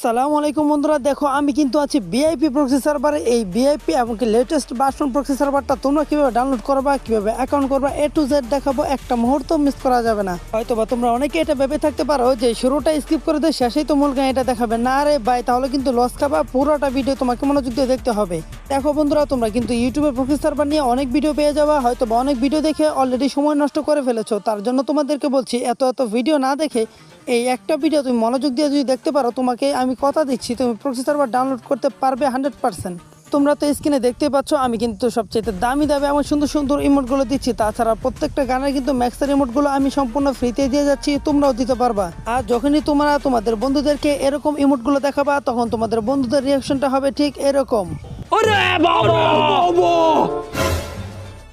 আসসালামু আলাইকুম বন্ধুরা, দেখো আমি কিন্তু আছি ভিআইপি প্রক্সি সার্ভারে। এই ভিআইপি এবং কি লেটেস্ট ভার্সন প্রক্সি সার্ভারটা তোমরা কিভাবে ডাউনলোড করবা, কিভাবে অ্যাকাউন্ট করবা, এ টু জেড দেখাবো। একটা মুহূর্ত মিস করা যাবে না। হয়তোবা তোমরা অনেকে এটা ভেবে থাকতে পারো যে শুরুটা স্কিপ করে দিয়ে শেষেই তো মূল গান এটা দেখাবে। না রে ভাই, তাহলে কিন্তু লস খাবা। পুরোটা ভিডিও তোমাকে মনোযোগ দিয়ে দেখতে হবে। দেখো বন্ধুরা, তোমরা কিন্তু ইউটিউবে প্রক্সি সার্ভার নিয়ে অনেক ভিডিও পেয়ে যাবা। হয়তোবা অনেক ভিডিও দেখে অলরেডি সময় নষ্ট করে ফেলেছো। তার জন্য তোমাদেরকে বলছি, এত ভিডিও না দেখে এই একটা ভিডিও তুমি মনোযোগ দিয়ে যদি দেখতে পারো, তোমাকে আমি কথা দিচ্ছি তুমি প্রক্সি সার্ভার ডাউনলোড করতে পারবে 100%। তোমরা তো স্ক্রিনে দেখতে পাচ্ছ আমি কিন্তু সবচেয়ে দামি এমন সুন্দর সুন্দর ইমোটগুলো দিচ্ছি। তাছাড়া প্রত্যেকটা গানের কিন্তু ম্যাক্সের ইমোটগুলো আমি সম্পূর্ণ ফ্রিতে দিয়ে যাচ্ছি, তোমরাও দিতে পারবা। আর যখনই তোমরা তোমাদের বন্ধুদেরকে এরকম ইমোটগুলো দেখাবা, তখন তোমাদের বন্ধুদের রিয়াকশনটা হবে ঠিক এরকম।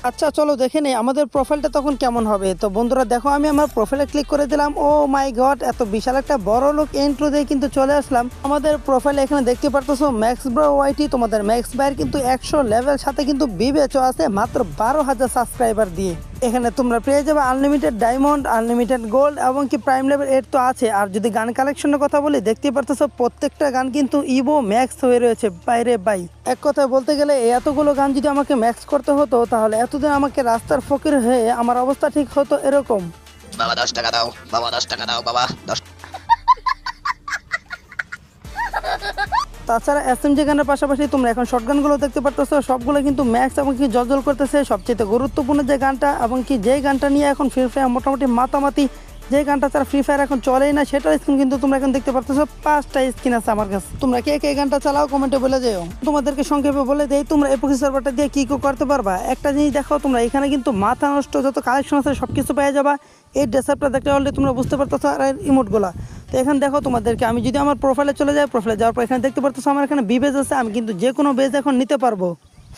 আচ্ছা চলো দেখে নেই আমাদের প্রোফাইলটা তখন কেমন হবে। তো বন্ধুরা দেখো, আমি আমার প্রোফাইলে ক্লিক করে দিলাম। ও মাই গড, এত বিশাল একটা বড় লোক ইন্ট্রো দিয়ে কিন্তু চলে আসলাম আমাদের প্রোফাইলে। এখানে দেখতে পারতেছো ম্যাক্স ব্রো ওয়াইটি, তোমাদের ম্যাক্স ভাইয়ের কিন্তু 100 লেভেল, সাথে কিন্তু বিবেচও আছে মাত্র 12,000 সাবস্ক্রাইবার দিয়ে। এখানে তোমরা পেয়ে যাবে আনলিমিটেড ডায়মন্ড, আনলিমিটেড গোল্ড এবং কি প্রাইম লেভেল 8 তো আছে। আর যদি গান কালেকশনের কথা বলি, দেখতে পারতেছো প্রত্যেকটা গান কিন্তু ইভো ম্যাক্স হয়ে রয়েছে। বাইরে বাই, এক কথায় বলতে গেলে এতগুলো গান যদি আমাকে ম্যাক্স করতে হতো, তাহলে এতদিন আমাকে রাস্তার ফকির হয়ে আমার অবস্থা ঠিক হতো এরকম। বাবা 10 টাকা দাও, বাবা 10 টাকা দাও, বাবা 10। তাছাড়া এসএমজি গানের পাশাপাশি তোমরা এখন শর্ট গানগুলো দেখতে পারতেছো, সবগুলো কিন্তু ম্যাক্স এবং কি জল করতেছে। সবচেয়ে গুরুত্বপূর্ণ যে গানটা এবং কি যে গানটা নিয়ে এখন ফ্রি ফায়ার মোটামুটি মাতামাতি, যে গানটা তার ফ্রি ফায়ার এখন চলেই না, সেটার স্ক্রিন কিন্তু তোমরা এখন দেখতে পারতেছো। 5টা স্ক্রিন আছে আমার কাছে। তোমরা কে কে গানটা চালাও কমেন্টে বলে যাও। তোমাদেরকে সংক্ষেপে বলে দেই, তোমরা এই প্রক্সি সার্ভারটা দিয়ে কি করতে পারবা। একটা জিনিস দেখো, তোমরা এখানে কিন্তু মাথা নষ্ট যত কালেকশন আছে সবকিছু পেয়ে যাবা। এই ড্রেসআপটা দেখলে অলরেডি তোমরা বুঝতে পারতেছো। আর ইমোটগুলা তো এখানে দেখো, তোমাদেরকে আমি যদি আমার প্রোফাইলে চলে যাই, প্রোফাইলে যাওয়ার পর এখানে দেখতে পারতেছো আমার এখানে বিবেজ আছে। আমি কিন্তু যে কোনো বেজ এখন নিতে পারবো।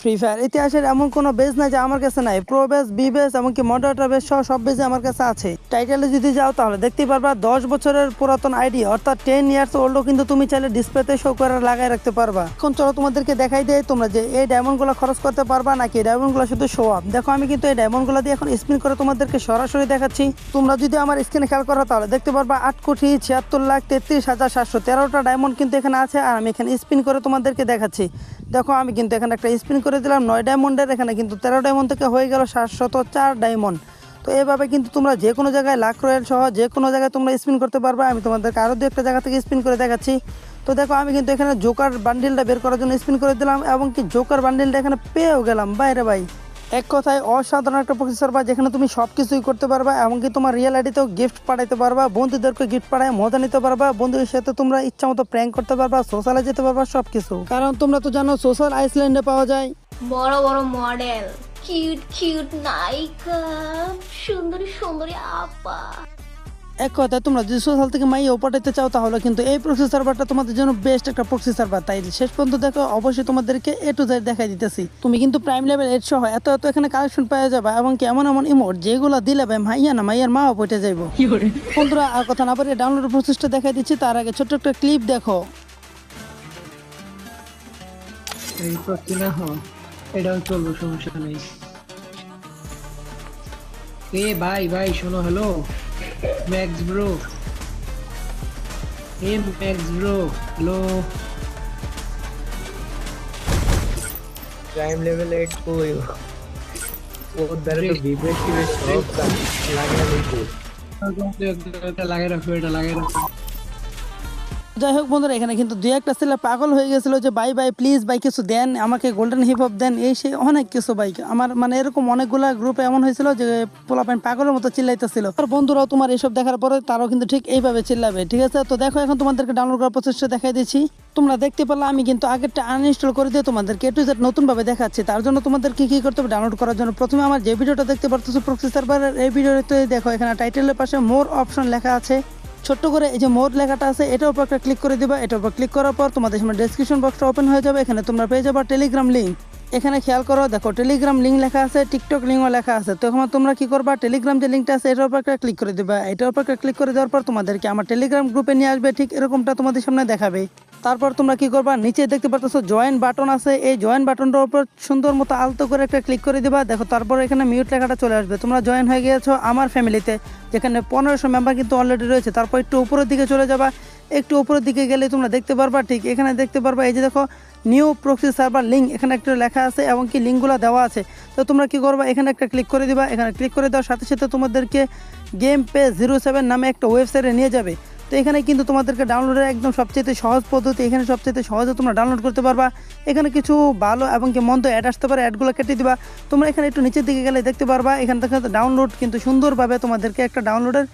ফ্রি ফায়ার ইতিহাসের এমন কোনো বেজ নাই যে আমার কাছে নাই। প্রো বেজ, বি বেজ এমনকি মডারেটর বেজ সহ সব বেজে আমার কাছে আছে। টাইটেলে যদি যাও তাহলে দেখতেই পারবা 10 বছরের পুরাতন আইডি, অর্থাৎ 10 ইয়ার্স ওল্ডও কিন্তু তুমি চাইলে ডিসপ্লেতে শো করে লাগাই রাখতে পারবা। এখন চলো তোমাদেরকে দেখাই দেয় তোমরা যে এই ডায়মন্ডগুলো খরচ করতে পারবা নাকি ডায়মন্ডগুলো শুধু শো আপ। দেখো আমি কিন্তু এই ডায়মন্ডগুলো দিয়ে এখন স্পিন করে তোমাদেরকে সরাসরি দেখাচ্ছি। তোমরা যদি আমার স্ক্রিনে খেয়াল করো তাহলে দেখতে পারবা 8,76,33,713টা ডায়মন্ড কিন্তু এখানে আছে। আর আমি এখানে স্পিন করে তোমাদেরকে দেখাচ্ছি। দেখো আমি কিন্তু এখানে একটা স্পিন করে দিলাম 9 ডায়মন্ডের, এখানে কিন্তু 13 ডায়মন্ড থেকে হয়ে গেল 704 ডায়মন্ড। তো এইভাবে কিন্তু তোমরা যে কোনো জায়গায় লাখ রয়্যাল সহ যে কোনো জায়গায় তোমরা স্পিন করতে পারবে। আমি তোমাদেরকে আরও 2-একটা জায়গা থেকে স্পিন করে দেখাচ্ছি। তো দেখো আমি কিন্তু এখানে জোকার বান্ডিলটা বের করার জন্য স্পিন করে দিলাম এবং কি জোকার বান্ডিলটা এখানে পেয়েও গেলাম। বাইরে ভাই, এক কথায় অসাধারণ একটা প্রক্সি সার্ভার যেখানে তুমি সব কিছুই করতে পারবা। এমনকি তোমার রিয়েল আইডিতেও গিফট পাঠাইতে পারবা, বন্ধুদেরকে গিফট পাঠায় মজা নিতে পারবা, বন্ধুদের সাথে তোমরা ইচ্ছা মতো প্র্যাঙ্ক করতে পারবা, সোশ্যালে যেতে পারবা, সব কিছু। কারণ তোমরা তো জানো সোশ্যাল আইসল্যান্ডে পাওয়া যায় বড় বড় মডেল, কিউট কিউট নায়িকা, সুন্দরী সুন্দরী আপা। এক কথায় তোমরা যদি সোশ্যাল থেকে মাইও পাঠাতে চাও, তাহলে কিন্তু এই প্রক্সি সার্ভারটা তোমাদের জন্য বেস্ট একটা প্রক্সি সার্ভার। তাই শেষ পর্যন্ত দেখো, অবশ্যই তোমাদেরকে এ টু জেড দেখাই দিতেছি। তুমি কিন্তু প্রাইম লেভেল 8 সহ এত এখানে কালেকশন পাওয়া যাবে এবং কি এমন ইমোট যেগুলো দিলে ভাই মাইয়া না মাইয়ার মাও পটে যাইব। বন্ধুরা আর কথা না বলে ডাউনলোড প্রসেসটা দেখাই দিচ্ছি। তার আগে ছোট্ট একটা ক্লিপ দেখো। এটাও চলবে, সমস্যা নেই। ভাই শোনো, hello max bro, max bro, hello. Prime level 8 को वो दर तो बीबेस की स्टॉक लगा लेते এটা লাগাই রাখো, এটা লাগাই রাখো। যাই হোক বন্ধুরা, এখানে কিন্তু 2-1টা ছেলে পাগল হয়ে গেছিল যে ভাই প্লিজ ভাই কিছু দেন আমাকে, গোল্ডেন হিপ হপ দেন, এই সেই অনেক কিছু ভাই। আমার মানে এরকম অনেকগুলা গ্রুপে এমন হয়েছিল যে পোলাপাইন পাগলের মতো চিল্লাইতেছিল। আর বন্ধুরাও তোমার এইসব দেখার পরে তারাও কিন্তু ঠিক এইভাবে চিল্লাবে, ঠিক আছে। তো দেখো এখন তোমাদেরকে ডাউনলোড করার প্রসেসটা দেখাই দিচ্ছি। তোমরা দেখতে পারলে আমি কিন্তু আগেরটা আনইনস্টল করে দিয়ে তোমাদেরকে এ টু জেড নতুনভাবে দেখাচ্ছি। তার জন্য তোমাদেরকে কি করতে হবে, ডাউনলোড করার জন্য প্রথমে আমার যে ভিডিওটা দেখতে পারতেছো প্রক্সি সার্ভারের, এই ভিডিওতে দেখো এখানে টাইটেলের পাশে মোর অপশন লেখা আছে। ছোট্ট করে এই যে মোর লেখাটা আছে, এটার উপর একটা ক্লিক করে দিবা। এটার উপর ক্লিক করার পর তোমাদের সামনে ডেসক্রিপশন বক্সটা ওপেন হয়ে যাবে। এখানে তোমরা পেয়ে যাবে টেলিগ্রাম লিঙ্ক। এখানে খেয়াল করো, দেখো টেলিগ্রাম লিঙ্ক লেখা আছে, টিকটক লিঙ্কও লেখা আছে। তো এখন তোমরা কি করবা, টেলিগ্রাম যে লিঙ্কটা আছে এটার উপর একটা ক্লিক করে দিবা। এটার উপর একটা ক্লিক করে দেওয়ার পর তোমাদেরকে আমার টেলিগ্রাম গ্রুপে নিয়ে আসবে, ঠিক এরকমটা তোমাদের সামনে দেখাবে। তারপর তোমরা কি করবা, নিচে দেখতে পারতেছো জয়েন বাটন আছে, এই জয়েন বাটনটার উপর সুন্দর মতো আলতো করে একটা ক্লিক করে দিবা। দেখো তারপর এখানে মিউট লেখাটা চলে আসবে। তোমরা জয়েন হয়ে গিয়েছো আমার ফ্যামিলিতে, যেখানে 1500 মেম্বার কিন্তু অলরেডি রয়েছে। তারপর একটু উপরের দিকে চলে যাবা, একটু উপরের দিকে গেলে তোমরা দেখতে পারবা, ঠিক এখানে দেখতে পারবা এই যে দেখো নিউ প্রক্সি সার্ভার লিঙ্ক, এখানে একটা লেখা আছে এবং কি লিঙ্কগুলো দেওয়া আছে। তো তোমরা কি করবা, এখানে একটা ক্লিক করে দিবা। এখানে ক্লিক করে দেওয়ার সাথে সাথে তোমাদেরকে গেম পে 07 নামে একটা ওয়েবসাইটে নিয়ে যাবে। তো এখানে কিন্তু তোমাদেরকে ডাউনলোডের একদম সবচেয়ে সহজ পদ্ধতি, এখানে সবচেয়ে সহজে তোমরা ডাউনলোড করতে পারবা। এখানে কিছু ভালো এবং কি মন্দ অ্যাড আসতে পারে, অ্যাডগুলো কেটে দিবা। তোমরা এখানে একটু নিচের দিকে গেলে দেখতে পারবা এখান থেকে ডাউনলোড কিন্তু সুন্দরভাবে তোমাদেরকে একটা ডাউনলোডের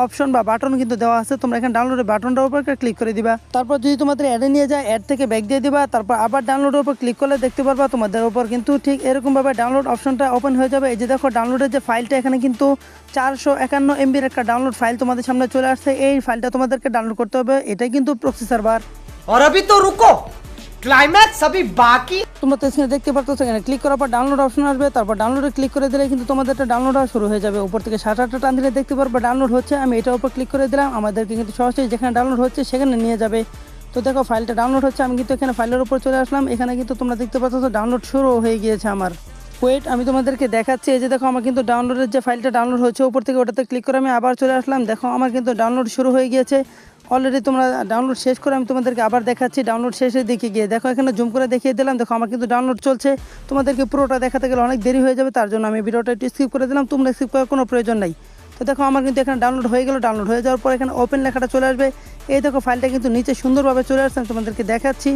অপশন বা বাটন কিন্তু দেওয়া আছে। তোমরা এখানে ডাউনলোডের বাটনটার উপর ক্লিক করে দিবা। তারপর যদি তোমাদের অ্যাডে নিয়ে যায়, অ্যাড থেকে ব্যাক দিয়ে দিবা। তারপর আবার ডাউনলোডের উপর ক্লিক করলে দেখতে পারবা তোমাদের উপর কিন্তু ঠিক এরকমভাবে ডাউনলোড অপশনটা ওপেন হয়ে যাবে। এই যে দেখো ডাউনলোডের যে ফাইলটা, এখানে কিন্তু 451 MBর একটা ডাউনলোড ফাইল তোমাদের সামনে চলে আসছে। এই ফাইলটা তোমাদেরকে ডাউনলোড করতে হবে, এটাই কিন্তু প্রক্সি সার্ভার। और अभी तो रुको, क्लाइमैक्स अभी बाकी। তোমরা তো স্ক্রিনে দেখতে পাচ্ছ, এখানে ক্লিক করার পর ডাউনলোড অপশন আসবে। তারপর ডাউনলোডে ক্লিক করে দিলে কিন্তু তোমাদের একটা ডাউনলোড হওয়া শুরু হয়ে যাবে। উপর থেকে 7-8টা টান দিলে দেখতে পারবে ডাউনলোড হচ্ছে। আমি এটার উপর ক্লিক করে দিলাম, আমাদেরকে কিন্তু সরাসরি যেখানে ডাউনলোড হচ্ছে সেখানে নিয়ে যাবে। তো দেখো ফাইলটা ডাউনলোড হচ্ছে, আমি কিন্তু এখানে ফাইলের উপর চলে আসলাম। এখানে কিন্তু তোমরা দেখতে পাচ্ছ ডাউনলোড শুরু হয়ে গিয়েছে আমার। ওয়েট, আমি তোমাদেরকে দেখাচ্ছি। এই যে দেখো আমার কিন্তু ডাউনলোডের যে ফাইলটা ডাউনলোড হচ্ছে, উপর থেকে ওটাতে ক্লিক করে আমি আবার চলে আসলাম। দেখো আমার কিন্তু ডাউনলোড শুরু হয়ে গিয়েছে অলরেডি। তোমরা ডাউনলোড শেষ করে আমি তোমাদেরকে আবার দেখাচ্ছি। ডাউনলোড শেষের দিকে গিয়ে দেখো এখানে জুম করে দেখিয়ে দিলাম। দেখো আমার কিন্তু ডাউনলোড চলছে। তোমাদেরকে পুরোটা দেখাতে গেলে অনেক দেরি হয়ে যাবে, তার জন্য আমি ভিডিওটা একটু স্কিপ করে দিলাম। তোমরা স্কিপ করার কোনো প্রয়োজন নাই। তো দেখো আমার কিন্তু এখানে ডাউনলোড হয়ে গেল। ডাউনলোড হয়ে যাওয়ার পর এখানে ওপেন লেখাটা চলে আসবে। এই দেখো ফাইলটা কিন্তু নিচে সুন্দরভাবে চলে আসছে, আমি তোমাদেরকে দেখাচ্ছি।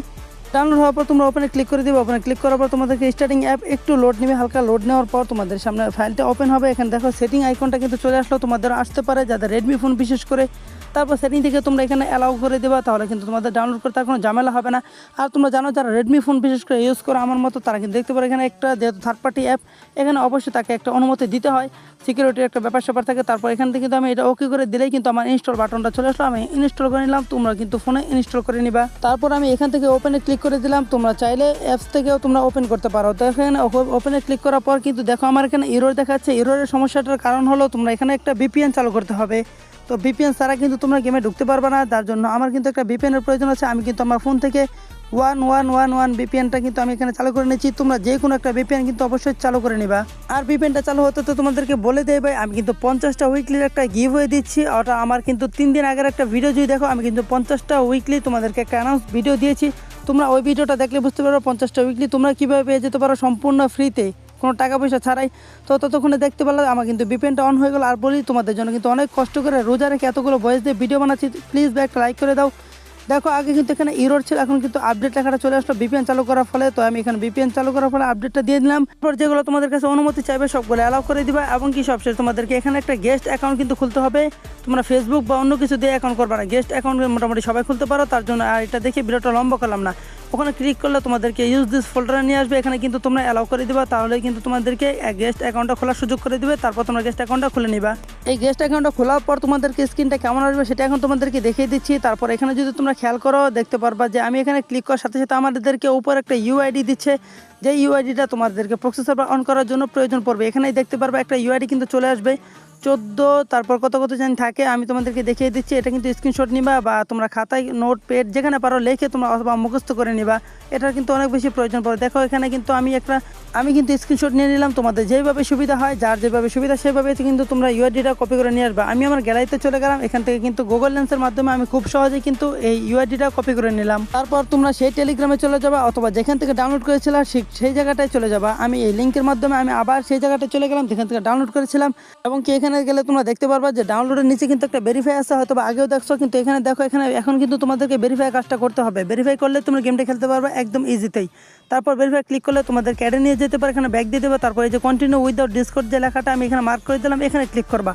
ডাউনলোড হওয়ার পর তোমরা ওপেনে ক্লিক করে দিবে। ওপেনে ক্লিক করার পর তোমাদেরকে স্টার্টিং অ্যাপ একটু লোড নেবে। হালকা লোড নেওয়ার পর তোমাদের সামনে ফাইলটা ওপেন হবে। এখানে দেখো সেটিং আইকনটা কিন্তু চলে আসলো, তোমাদের আসতে পারে যাদের রেডমি ফোন বিশেষ করে। তারপর সেটিং থেকে তোমরা এখানে অ্যালাউ করে দেবা, তাহলে কিন্তু তোমাদের ডাউনলোড করতে আর কোনো ঝামেলা হবে না। আর তোমরা জানো যারা রেডমি ফোন বিশেষ করে ইউজ করো আমার মতো, তারা কিন্তু দেখতে পারে এখানে একটা যেহেতু থার্ড পার্টি অ্যাপ, এখানে অবশ্যই তাকে একটা অনুমতি দিতে হয়, সিকিউরিটির একটা ব্যাপার স্যাপার থাকে। তারপর এখান থেকে কিন্তু আমি এটা ওকে করে দিলেই কিন্তু আমার ইনস্টল বাটনটা চলে আসলো, আমি ইনস্টল করে নিলাম। তোমরা কিন্তু ফোনে ইনস্টল করে নিবা। তারপর আমি এখান থেকে ওপেনে ক্লিক করে দিলাম। তোমরা চাইলে অ্যাপস থেকেও তোমরা ওপেন করতে পারো। তো এখানে ওপেনে ক্লিক করার পর কিন্তু দেখো আমার এখানে এরর দেখাচ্ছে। এররের সমস্যাটার কারণ হলো তোমরা এখানে একটা VPN চালু করতে হবে। তো VPN ছাড়া কিন্তু তোমরা গেমে ঢুকতে পারবে না, তার জন্য আমার কিন্তু একটা VPN এর প্রয়োজন আছে। আমি কিন্তু আমার ফোন থেকে 1111 VPNটা কিন্তু আমি এখানে চালু করে নিচ্ছি। তোমরা যে কোনো একটা VPN কিন্তু অবশ্যই চালু করে নিবা। আর VPNটা চালু হতে তো তোমাদেরকে বলে দেয় ভাই, আমি কিন্তু 50টা উইকলির একটা গিভওয়ে দিচ্ছি। ওটা আমার কিন্তু 3 দিন আগের একটা ভিডিও যদি দেখো, আমি কিন্তু 50টা উইকলি তোমাদেরকে একটা অ্যানাউন্স ভিডিও দিয়েছি। তোমরা ওই ভিডিওটা দেখলে বুঝতে পারো 50টা উইকলি তোমরা কীভাবে পেয়ে যেতে পারো সম্পূর্ণ ফ্রিতে, কোনো টাকা পয়সা ছাড়াই। তো ততক্ষণে দেখতে পারলে আমার কিন্তু VPNটা অন হয়ে গেল। আর বলি তোমাদের জন্য কিন্তু অনেক কষ্ট করে রোজা রেখে এতগুলো ভয়েস দিয়ে ভিডিও বানাচ্ছি, প্লিজ ভাই একটা লাইক করে দাও। দেখো আগে কিন্তু এখানে এরর ছিল, এখন কিন্তু আপডেট লেখাটা চলে আসলো VPN চালু করার ফলে। তো আমি এখানে VPN চালু করার ফলে আপডেটটা দিয়ে দিলাম। তারপর যেগুলো তোমাদের কাছে অনুমতি চাইবে সবগুলো অ্যালাউ করে দিবা। এবং কি সবশেষ তোমাদেরকে এখানে একটা গেস্ট অ্যাকাউন্ট কিন্তু খুলতে হবে। তোমরা ফেসবুক বা অন্য কিছু দিয়ে অ্যাকাউন্ট করবে না, গেস্ট অ্যাকাউন্ট মোটামুটি সবাই খুলতে পারো। তার জন্য আর এটা দেখে ভিডিওটা লম্বা করলাম না, ওখানে ক্লিক করলে তোমাদেরকে ইউজ দিস ফোল্ডারে নিয়ে আসবে। এখানে কিন্তু তোমরা অ্যালাউ করে দিবা, তাহলে কিন্তু তোমাদেরকে গেস্ট অ্যাকাউন্টটা খোলার সুযোগ করে দিবে। তারপর তোমরা গেস্ট অ্যাকাউন্টটা খুলে নিবা। এই গেস্ট অ্যাকাউন্টটা খোলার পর তোমাদেরকে স্ক্রিনটা কেমন আসবে সেটা এখন তোমাদেরকে দেখিয়ে দিচ্ছি। তারপর এখানে যদি তোমরা খেয়াল করো দেখতে পারবা যে আমি এখানে ক্লিক করার সাথে সাথে আমাদেরকে উপর একটা UID দিচ্ছে, যে UIDটা তোমাদেরকে প্রক্সি সার্ভার অন করার জন্য প্রয়োজন পড়বে। এখানেই দেখতে পারবা একটা UID কিন্তু চলে আসবে 14, তারপর কত কত জানি থাকে, আমি তোমাদেরকে দেখিয়ে দিচ্ছি। এটা কিন্তু স্ক্রিনশট নিবা বা তোমরা খাতায় নোট পেড যেখানে পারো লিখে তোমরা অথবা মুখস্থ করে নিবা, এটার কিন্তু অনেক বেশি প্রয়োজন পড়ে। দেখো এখানে কিন্তু আমি কিন্তু স্ক্রিনশট নিয়ে নিলাম। তোমাদের যেভাবে সুবিধা হয়, যার যেভাবে সুবিধা সেভাবে কিন্তু তোমরা UIDটা কপি করে নিয়ে আসবে। আমি আমার গ্যালারিতে চলে গেলাম, এখান থেকে কিন্তু গুগল লেন্সের মাধ্যমে আমি খুব সহজেই কিন্তু এই UIDটা কপি করে নিলাম। তারপর তোমরা সেই টেলিগ্রামে চলে যাবা অথবা যেখান থেকে ডাউনলোড করেছিলাম সেই জায়গাটায় চলে যাবা। আমি এই লিঙ্কের মাধ্যমে আমি আবার সেই জায়গাটায় চলে গেলাম যেখান থেকে ডাউনলোড করেছিলাম। এবং কি এখানে গেলে তোমরা দেখতে পারবা যে ডাউনলোডের নিচে কিন্তু একটা ভেরিফাই আছে, হয়তো আগেও দেখছো, কিন্তু এখানে দেখো এখানে এখন কিন্তু তোমাদেরকে ভেরিফাই কাজটা করতে হবে। ভেরিফাই করলে তোমরা গেমটা খেলতে পারবে একদম ইজিতেই। তারপর ভেরিফাই ক্লিক করলে তোমাদের অ্যাডে নিয়ে যেতে পারে, এখানে ব্যাক দিয়ে দেবে। তারপর এই যে কন্টিনিউ উইদাউট ডিসকর্ড যে লেখাটা আমি এখানে মার্ক করে দিলাম, এখানে ক্লিক করবা।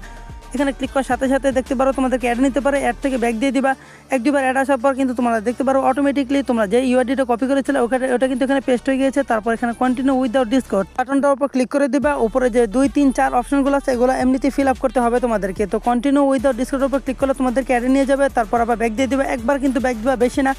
এখানে ক্লিক করার সাথে সাথে দেখতে পারো তোমাদেরকে অ্যাড নিতে পারে, অ্যাড থেকে ব্যাক দিয়ে দিবা। এক দুবার অ্যাড আসার পর কিন্তু তোমরা দেখতে পারো অটোমেটিকলি তোমরা যে UIDটা কপি করেছিলে ওটা কিন্তু এখানে পেস্ট হয়ে গিয়েছে। তারপর এখানে কন্টিনিউ উইদাউট ডিসকর্ড বাটনটার উপর ক্লিক করে দিবা। উপরে যে 2, 3, 4 অপশনগুলো আছে এগুলো এমনিতেই ফিল আপ করতে হবে তোমাদেরকে। তো কন্টিনিউ উইদাউট ডিসকর্ডের উপর ক্লিক করলে তোমাদেরকে অ্যাডে নিয়ে যাবে। তারপর আবার ব্যাক দিয়ে দিবে, একবার কিন্তু ব্যাক দিবা, বেশি না।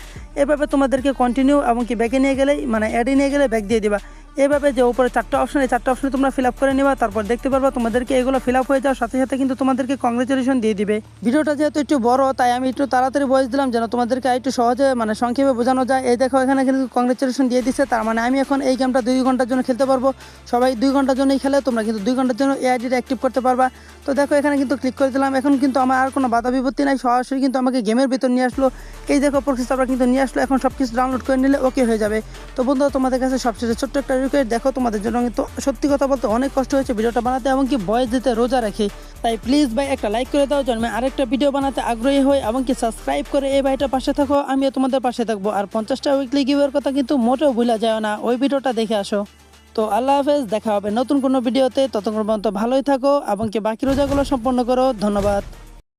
এভাবে তোমাদেরকে কন্টিনিউ এবং কি ব্যাকে নিয়ে গেলেই মানে অ্যাডে নিয়ে গেলে ব্যাক দিয়ে দিবা। এইভাবে যে উপরে 4টা অপশন, এই 4টা অপশনে তোমরা ফিল আপ করে নিবা, তারপর দেখতে পারবা তোমাদেরকে এগুলো ফিল আপ হয়ে যাওয়ার সাথে সাথে কিন্তু তোমাদেরকে কংগ্রেচুলেশন দিয়ে দিবে। ভিডিওটা যেহেতু একটু বড় তাই আমি একটু তাড়াতাড়ি ভয়েস দিলাম যেন তোমাদেরকে একটু সহজে মানে সংক্ষেপে বোঝানো যায়। এই দেখো এখানে কিন্তু কংগ্রেচুলেশন দিয়ে দিচ্ছে, তার মানে আমি এখন এই গেমটা 2 ঘন্টার জন্য খেলতে পারবো। সবাই 2 ঘন্টার জন্যই খেলে, তোমরা কিন্তু 2 ঘন্টার জন্য এই আইডিটা অ্যাক্টিভ করতে পারবা। তো দেখো এখানে কিন্তু ক্লিক করে দিলাম, এখন কিন্তু আমার আর কোনো বাধা বিপত্তি নাই, সরাসরি কিন্তু আমাকে গেমের ভিতর নিয়ে আসলো। এই দেখো প্রক্সি সার্ভার কিন্তু নিয়ে আসলো, এখন সব কিছু ডাউনলোড করে নিলে ওকে হয়ে যাবে। তো বন্ধুরা তোমাদের কাছে সবচেয়ে ছোট্ট একটা রিকোয়েস্ট, দেখো তোমাদের জন্য কিন্তু সত্যি কথা বলতে অনেক কষ্ট হয়েছে ভিডিওটা বানাতে, এমনকি ভয়েস দিতে রোজা রাখি। তাই প্লিজ ভাই একটা লাইক করে দাও যেন আমি আরেকটা ভিডিও বানাতে আগ্রহী হই, এমনকি সাবস্ক্রাইব করে এই ভাইটার পাশে থাকো, আমিও তোমাদের পাশে থাকবো। আর 50টা উইকলি গিভের কথা কিন্তু মোটেও ভুলা যায় না, ওই ভিডিওটা দেখে আসো। তো আল্লাহ হাফেজ, দেখা হবে নতুন কোনো ভিডিওতে, ততক্ষণ পর্যন্ত ভালোই থাকো এবং কি বাকি রোজাগুলো সম্পন্ন করো। ধন্যবাদ।